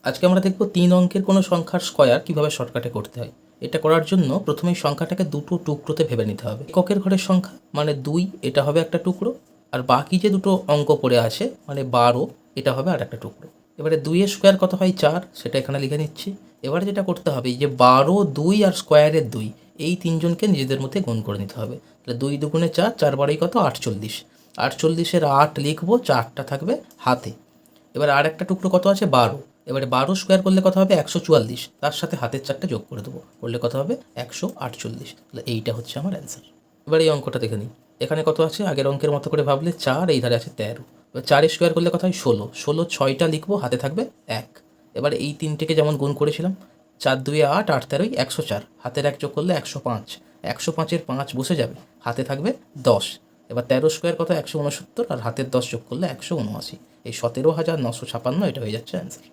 আজকে আমরা দেখব 3 অঙ্কের কোনো সংখ্যার স্কয়ার কিভাবে শর্টকাটে করতে হয়। এটা করার জন্য প্রথমেই সংখ্যাটাকে দুটো টুকরোতে ভেবে নিতে হবে। এককের ঘরের সংখ্যা মানে 2, এটা হবে একটা টুকরো, আর বাকি যে দুটো অঙ্ক পড়ে আছে মানে 12, এটা হবে আর একটা টুকরো। এবারে 2 এর স্কয়ার কত হয় 4, সেটা এখানে লিখে নিচ্ছি। এবারে যেটা করতে হবে, এই যে 12, 2 আর স্কয়ারের 2, এই তিনজনকে নিজেদের মধ্যে গুণ করে নিতে হবে। তাহলে 2 দুগুণে 4, 4 বারোই কত 48, 48-এর 8 লিখবো, 4টা থাকবে হাতে। এবার আর একটা টুকরো কত আছে 12, এবারে 12 স্কোয়ার করলে কত হবে 144, তার সাথে হাতের 4টা যোগ করে দেবো, করলে কত হবে 148। তাহলে এইটা হচ্ছে আমার অ্যান্সার। এবার এই অঙ্কটা দেখে নিই। এখানে কত আছে, আগের অঙ্কের মতো করে ভাবলে 4, এই ধারে আছে 13। এবার 4 স্কোয়ার করলে কত হয় 16, 16 6টা লিখবো, হাতে থাকবে 1। এবার এই তিনটেকে যেমন গুণ করেছিলাম, 4 2 8, 8 13 104, হাতের 1 যোগ করলে 105, 105-এর 5 বসে যাবে, হাতে থাকবে 10। এবার 13 স্কোয়ার কত 169, আর হাতের 10 যোগ করলে 179, এই 17,956, এটা হয়ে যাচ্ছে অ্যান্সার।